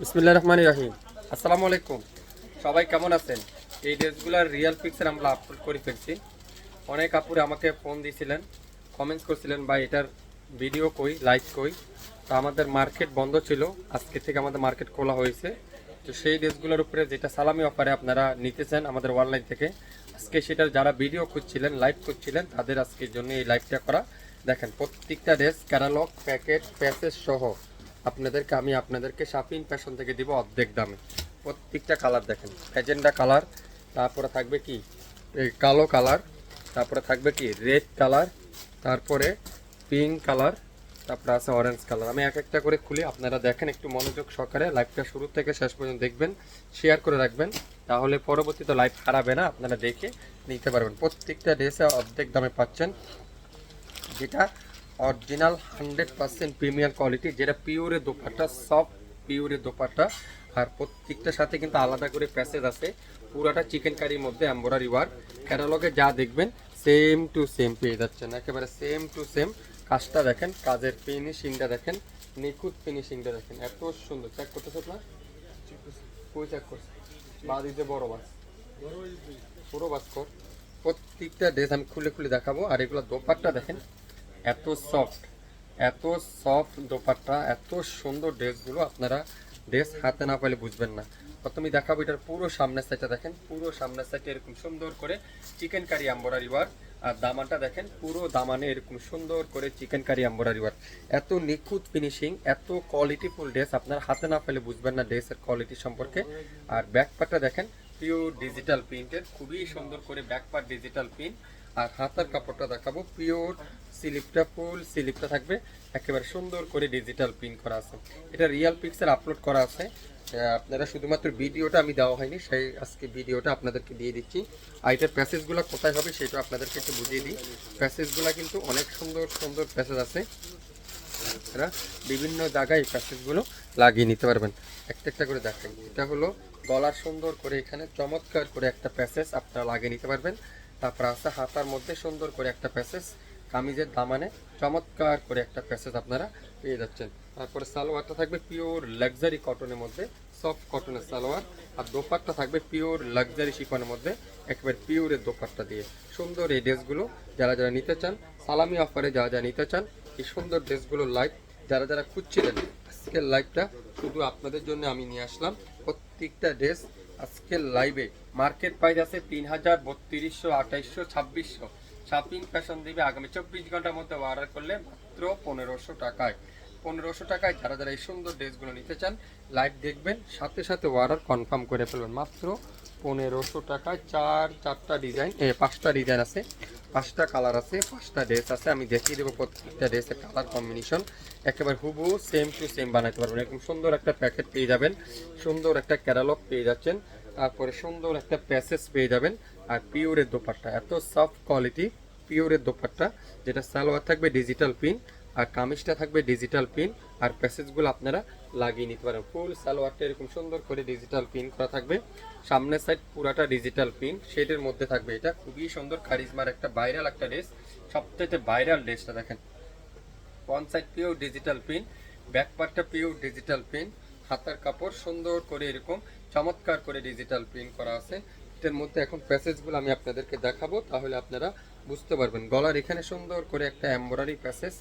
বিসমিল্লাহির রহমানির রহিম। আসসালামু আলাইকুম, সবাই কেমন আছেন? এই ড্রেসগুলোর রিয়েল পিকচার আমরা আপলোড করে ফেলছি। অনেক আপুরে আমাকে ফোন দিয়েছিলেন, কমেন্টস করছিলেন, ভাই এটার ভিডিও কই, লাইভ কই। তো আমাদের মার্কেট বন্ধ ছিল, আজকে থেকে আমাদের মার্কেট খোলা হয়েছে। তো সেই ড্রেসগুলোর উপরে যেটা সালামি অফারে আপনারা নিতেছেন আমাদের অনলাইন থেকে, আজকে সেটার যারা ভিডিও খুঁজছিলেন, লাইভ করছিলেন, তাদের আজকের জন্য এই লাইভটা করা। দেখেন প্রত্যেকটা ড্রেস ক্যাটালগ, প্যাকেট, প্যাসেজ সহ আপনাদেরকে শাপিন ফ্যাশন থেকে দিব অর্ধেক দামে। প্রত্যেকটা কালার দেখেন, এজেন্ডা কালার, তারপরে থাকবে কি এই কালো কালার, তারপরে থাকবে কি রেড কালার, তারপরে পিঙ্ক কালার, তারপরে আছে অরেঞ্জ কালার। আমি এক একটা করে খুলি, আপনারা দেখেন একটু মনোযোগ সহকারে। লাইভটা শুরু থেকে শেষ পর্যন্ত দেখবেন, শেয়ার করে রাখবেন, তাহলে পরবর্তীতে লাইভ হারাবে না, আপনারা দেখে নিতে পারবেন। প্রত্যেকটা ড্রেসে অর্ধেক দামে পাচ্ছেন, যেটা অরিজিনাল 100% প্রিমিয়াম কোয়ালিটি, যেটা পিওরের দোপাট্টা, সফট পিওরের দোপাট্টা। আর প্রত্যেকটার সাথে কিন্তু আলাদা করে প্যাসেজ আছে। পুরাটা চিকেন কারির মধ্যে এমব্রয়ডারি ওয়ার্ক। ক্যাটালগে যা দেখবেন সেম টু সেম পেয়ে যাচ্ছেন, একেবারে সেম টু সেম। কাজটা দেখেন, কাজের ফিনিশিংটা দেখেন, নিখুঁত ফিনিশিংটা দেখেন, এত সুন্দর। চেক করতেছে আপনার, কই চেক করছে? বাদ দিতে বড় বাস, পুরো বাস কর। প্রত্যেকটা ড্রেস আমি খুলে খুলে দেখাবো। আর এগুলো দোপাট্টা দেখেন, এত সফট, এত সফট দোপাট্টা, এত সুন্দর ড্রেসগুলো। আপনারা ড্রেস হাতে না পেলে বুঝবেন না। প্রথমে দেখাবো এটার পুরো সামনের সাইডটা দেখেন, পুরো সামনের সাইডে এরকম সুন্দর করে চিকেন কারি এমব্রয়ডারি ওয়ার্ক। আর দামানটা দেখেন, পুরো দামানে এরকম সুন্দর করে চিকেন কারি এমব্রয়ডারি ওয়ার্ক। এত নিখুঁত ফিনিশিং, এত কোয়ালিটিফুল ড্রেস, আপনার হাতে না পেলে বুঝবেন না ড্রেসের কোয়ালিটি সম্পর্কে। আর ব্যাকপার্টটা দেখেন, পিওর ডিজিটাল প্রিন্টের, খুবই সুন্দর করে ব্যাকপার্ট ডিজিটাল প্রিন্ট। আর হাতার কাপড়টা দেখাবো পিওর স্লিপটা, ফুল স্লিপটা থাকবে একেবারে সুন্দর করে ডিজিটাল প্রিন্ট করা আছে। এটা রিয়েল পিকচার আপলোড করা আছে। আপনারা শুধুমাত্র ভিডিওটা আমি দেওয়া হয়নি, সেই আজকে ভিডিওটা আপনাদেরকে দিয়ে দিচ্ছি। আর এটার প্যাসেজগুলো কোথায় হবে সেটা আপনাদেরকে একটু বুঝিয়ে দিই। প্যাসেজগুলো কিন্তু অনেক সুন্দর সুন্দর প্যাসেজ আছে, আপনারা বিভিন্ন জায়গায় এই প্যাসেজগুলো লাগিয়ে নিতে পারবেন। একটা একটা করে দেখেন, এটা হলো গলার সুন্দর করে এখানে চমৎকার করে একটা প্যাসেজ আপনারা লাগিয়ে নিতে পারবেন। তারপর আছে হাতার মধ্যে সুন্দর করে একটা প্যাসেজ, কামিজের দামানে চমৎকার করে একটা প্যাসেজ আপনারা পেয়ে যাচ্ছেন। তারপরে সালোয়ারটা থাকবে পিওর লাক্সারি কটনের মধ্যে, সফট কটনের সালোয়ার। আর দোপাট্টা থাকবে পিওর লাক্সারি শিফনের মধ্যে, একেবারে পিওরের দোপাট্টা দিয়ে সুন্দর এই ড্রেসগুলো। যারা যারা নিতে চান, সালামি অফারে যারা যারা নিতে চান এই সুন্দর ড্রেসগুলো লাইভ, যারা যারা খুঁজছিলেন, আজকের লাইভটা শুধু আপনাদের জন্য আমি নিয়ে আসলাম। প্রত্যেকটা ড্রেস আজকের লাইভে মার্কেট প্রাইস আছে 3000, 3200, 2800, 2600। শাপিং ফ্যাশন দিবে আগামী 24 ঘন্টার মধ্যে অর্ডার করলে মাত্র 1500 টাকায়। 1500 টাকায় যারা যারা এই সুন্দর ড্রেসগুলো নিতে চান, লাইভ দেখবেন, সাথে সাথে অর্ডার কনফার্ম করে ফেলবেন। মাত্র 1500 টাকায় চারটা ডিজাইন, 5টা ডিজাইন আছে, 5টা কালার আছে, 5টা ড্রেস আছে। আমি দেখিয়ে দেবো প্রত্যেকটা ড্রেসের কালার কম্বিনেশন, একেবারে হুবহু সেম টু সেম বানাতে পারবেন। এরকম সুন্দর একটা প্যাকেট পেয়ে যাবেন, সুন্দর একটা ক্যাটালগ পেয়ে যাচ্ছেন, তারপরে সুন্দর একটা প্যাসেজ পেয়ে যাবেন। আর পিওরের দোপাট্টা, এত সফট কোয়ালিটি পিওরের দোপাট্টা, যেটা সালোয়ার থাকবে ডিজিটাল প্রিন্ট, আর কামিজটা থাকবে ডিজিটাল প্রিন্ট। আর প্যাসেজগুলো আপনারা লাগিয়ে নিতে পারেন। ফুল সালোয়ারটা এরকম সুন্দর করে ডিজিটাল প্রিন্ট করা থাকবে, সামনের সাইড পুরাটা ডিজিটাল প্রিন্ট শেডের মধ্যে থাকবে। এটা খুবই সুন্দর কারিজমার একটা ভাইরাল একটা ড্রেস, সবথেকে ভাইরাল ড্রেসটা দেখেন। One side pure digital print, back পার্টটা পিওর ডিজিটাল প্রিন্ট, হাতার কাপড় সুন্দর করে এরকম চমৎকার করে ডিজিটাল প্রিন্ট করা আছে। এটার মধ্যে এখন প্যাসেজগুলো আমি আপনাদেরকে দেখাবো, তাহলে আপনারা বুঝতে পারবেন। গলার এখানে সুন্দর করে একটা এমব্রয়ডারি প্যাসেজ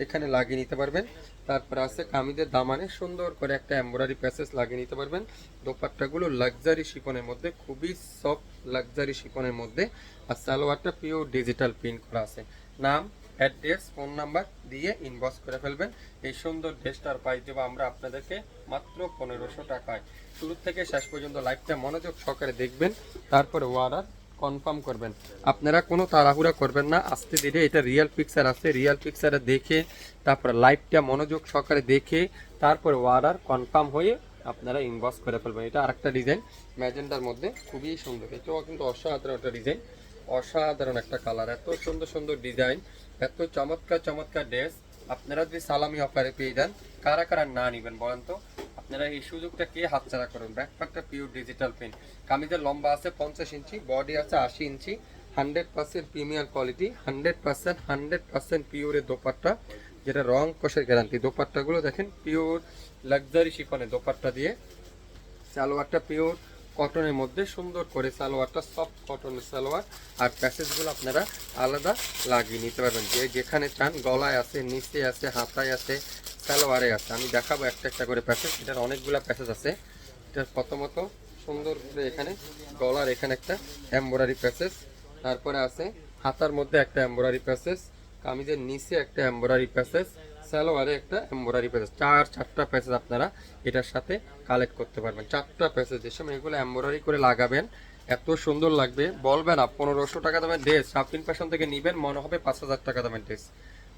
এখানে লাগিয়ে নিতে পারবেন। তারপর আছে কামিজের দামানে সুন্দর করে একটা এমব্রয়ডারি প্যাসেজ লাগিয়ে নিতে পারবেন। দোপাট্টাগুলো লাক্সারি শিফনের মধ্যে, খুবই সফট লাক্সারি শিফনের মধ্যে। আর সালোয়ারটা পিওর ডিজিটাল প্রিন্ট করা আছে। নাম, অ্যাড্রেস, ফোন নাম্বার দিয়ে ইনবক্স করে ফেলবেন। এই সুন্দর ড্রেসটার প্রাইস দেবো আমরা আপনাদেরকে মাত্র 1500 টাকায়। শুরু থেকে শেষ পর্যন্ত লাইভটা মনোযোগ সহকারে দেখবেন, তারপরে অর্ডার কনফার্ম করবেন। আপনারা কোনো তাড়াহুড়া করবেন না, আস্তে ধীরে। এটা রিয়েল পিকচার আছে, রিয়েল পিকচারে দেখে তারপরে লাইভটা মনোযোগ সহকারে দেখে তারপরে অর্ডার কনফার্ম হয়ে আপনারা ইনবক্স করে ফেলবেন। এটা আরেকটা ডিজাইন ম্যাজেন্ডার মধ্যে, খুবই সুন্দর। এটাও কিন্তু অসাধারণ একটা ডিজাইন, অসাধারণ একটা কালার, এত সুন্দর সুন্দর ডিজাইন, এত চমৎকার চমৎকার ড্রেস। আপনারা যদি সালামি অফারে পেয়ে যান, কারা কারা না নেবেন বলেন তো? আপনারা এই সুযোগটা কে হাতছাড়া করুন। ব্যাকপ্যাকটা পিওর ডিজিটাল প্রিন্ট, কামিজের লম্বা আছে 50 ইঞ্চি, বডি আছে 80 ইঞ্চি, 100% প্রিমিয়ার কোয়ালিটি, 100% পিওরের দোপাট্টা, যেটা রং কষের গ্যারান্টি। দোপাট্টাগুলো দেখেন পিওর লাক্সারি শিফনের দোপাট্টা দিয়ে, সালোয়ারটা পিওর কটনের মধ্যে সুন্দর করে, সালোয়ারটা সফট কটনের সালোয়ার। আর প্যাসেজগুলো আপনারা আলাদা লাগিয়ে নিতে পারবেন, যে যেখানে চান। গলায় আছে, নিচে আছে, হাতায় আছে, সালোয়ারে আছে। আমি দেখাবো একটা একটা করে প্যাসেজ। এটার অনেকগুলো প্যাসেজ আছে। এটার প্রথমত সুন্দর করে এখানে গলার এখানে একটা এমব্রয়ডারি প্যাসেজ, তারপরে আছে হাতার মধ্যে একটা এমব্রয়ডারি প্যাসেজ, কামিজের নিচে একটা এমব্রয়ডারি প্যাসেজ, সালোয়ারে একটা এমব্রয়ডারি প্যাসেজ। চারটা প্যাসেজ আপনারা এটার সাথে কালেক্ট করতে পারবেন। চারটা প্যাসেজ, যে সময় এগুলো এমব্রয়ডারি করে লাগাবেন এত সুন্দর লাগবে, বলবেন না। 1500 টাকা দামের ড্রেস শাপিন ফ্যাশন থেকে নিবেন, মনে হবে 5000 টাকা দামের ড্রেস।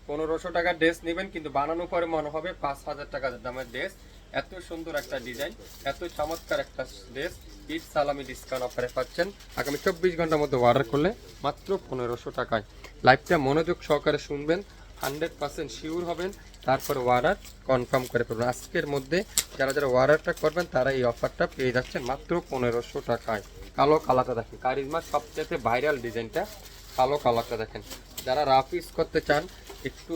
1500 টাকার ড্রেস নেবেন, কিন্তু বানানোর পরে মনে হবে 5000 টাকা দামের ড্রেস। এত সুন্দর একটা ডিজাইন, এত চমৎকার একটা ড্রেস ঈদ সালামি ডিসকাউন্ট অফারে পাচ্ছেন। আগামী 24 ঘন্টার মধ্যে অর্ডার করলে মাত্র 1500 টাকায়। লাইভটা মনোযোগ সহকারে শুনবেন, 100% শিওর হবেন, তারপর অর্ডার কনফার্ম করে ফেলবেন। আজকের মধ্যে যারা যারা অর্ডারটা করবেন তারা এই অফারটা পেয়ে যাচ্ছেন মাত্র 1500 টাকায়। কালো কালারটা দেখেন, কারিজমার সবচেয়ে ভাইরাল ডিজাইনটা কালো কালারটা দেখেন। যারা রাফ ইউজ করতে চান, একটু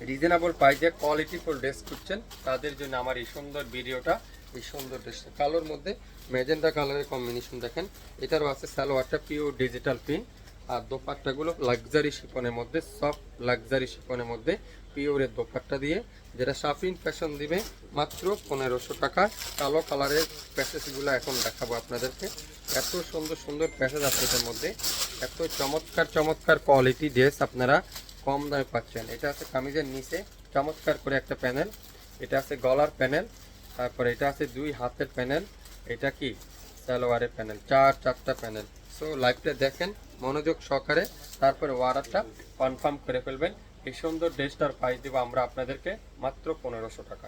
রিজনেবল প্রাইসে কোয়ালিটিফুল ড্রেস খুঁজছেন, তাদের জন্য আমার এই সুন্দর ভিডিওটা। এই সুন্দর ড্রেসটা কালোর মধ্যে ম্যাজেন্টা কালারের কম্বিনেশন দেখেন। এটারও আছে সালোয়ারটা পিওর ডিজিটাল প্রিন্ট, আর দোপাট্টাগুলো লাক্সারি শিফনের মধ্যে, সফট লাক্সারি শিফনের মধ্যে পিওরের দোপাট্টা দিয়ে, যেটা শাপিন ফ্যাশন দিবে মাত্র 1500 টাকা। কালো কালারের প্যাসেজগুলো এখন দেখাবো আপনাদেরকে। এত সুন্দর সুন্দর প্যাসেজ আছে এটার মধ্যে, এত চমৎকার চমৎকার কোয়ালিটি ড্রেস আপনারা কম দামে পাচ্ছেন। এটা আছে কামিজের নিচে চমৎকার করে একটা প্যানেল, এটা আছে গলার প্যানেল, তারপরে এটা আছে 2 হাতের প্যানেল, এটা কি সালোয়ারের প্যানেল, চারটা প্যানেল। সো লাইভটা দেখেন মনোযোগ সহকারে, তারপরে অর্ডারটা কনফার্ম করে ফেলবেন। এই সুন্দর ড্রেসটার প্রাইস দেবো আমরা আপনাদেরকে মাত্র 1500 টাকা।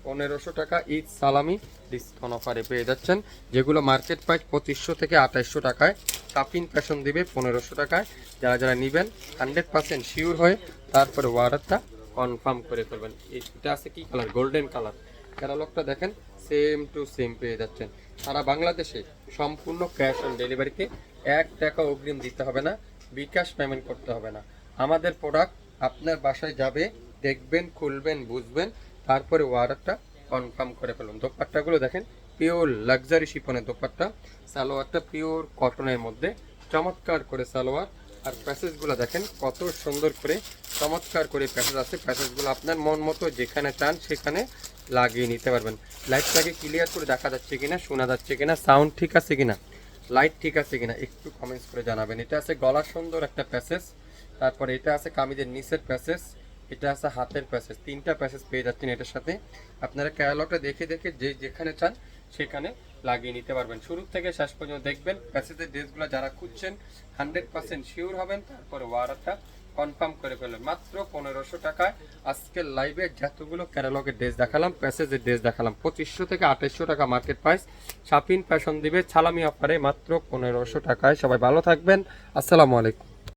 1500 টাকা ঈদ সালামি ডিসকাউন্ট অফারে পেয়ে যাচ্ছেন, যেগুলো মার্কেট প্রাইস 2500 থেকে 2800 টাকায়। শাপিন ফ্যাশন দিবে 1500 টাকায়। যারা যারা নেবেন 100% শিওর হয়ে তারপরে অর্ডারটা কনফার্ম করে ফেলবেন। এটা আছে কি কালার, গোল্ডেন কালার। ক্যাটালগটা দেখেন, সেম টু সেম পেয়ে যাচ্ছেন। সারা বাংলাদেশে সম্পূর্ণ ক্যাশ অন ডেলিভারিতে, 1 টাকা অগ্রিম দিতে হবে না, বিকাশ পেমেন্ট করতে হবে না। আমাদের প্রোডাক্ট আপনার বাসায় যাবে, দেখবেন, খুলবেন, বুঝবেন, তারপরে অর্ডারটা কনফার্ম করে ফেলুন। দোপাট্টাগুলো দেখেন, পিওর লাক্সারি শিফনের দোপাট্টা, সালোয়ারটা পিওর কটনের মধ্যে চমৎকার করে সালোয়ার। আর প্যাসেজগুলো দেখেন কত সুন্দর করে চমৎকার করে প্যাসেজ আছে। প্যাসেজগুলো আপনার মন মতো যেখানে চান সেখানে লাগিয়ে নিতে পারবেন। লাইটটাকে ক্লিয়ার করে দেখা যাচ্ছে কিনা, শোনা যাচ্ছে কিনা, সাউন্ড ঠিক আছে কিনা, লাইট ঠিক আছে কিনা একটু কমেন্টস করে জানাবেন। এটা আছে গলার সুন্দর একটা প্যাসেজ, তারপরে এটা আছে কামিজের নিচের প্যাসেজ, এটা আছে হাতের প্যাসেজ। 3টা প্যাসেজ পেয়ে যাচ্ছেন এটার সাথে। আপনারা ক্যাটালগটা দেখে দেখে যে যেখানে চান সেখানে লাগিয়ে নিতে পারবেন। শুরু থেকে শেষ পর্যন্ত দেখবেন। প্যাসেজের ড্রেসগুলো যারা খুঁজছেন 100% শিওর হবেন, তারপরে অর্ডারটা কনফার্ম করে ফেলবেন মাত্র 1500 টাকায়। আজকের লাইভে যতগুলো ক্যাটালগের ড্রেস দেখালাম, প্যাসেজের ড্রেস দেখালাম, 2500 থেকে 2800 টাকা মার্কেট প্রাইস। শাপিন ফ্যাশন দিবে সালামি অফারে মাত্র 1500 টাকায়। সবাই ভালো থাকবেন, আসসালামু আলাইকুম।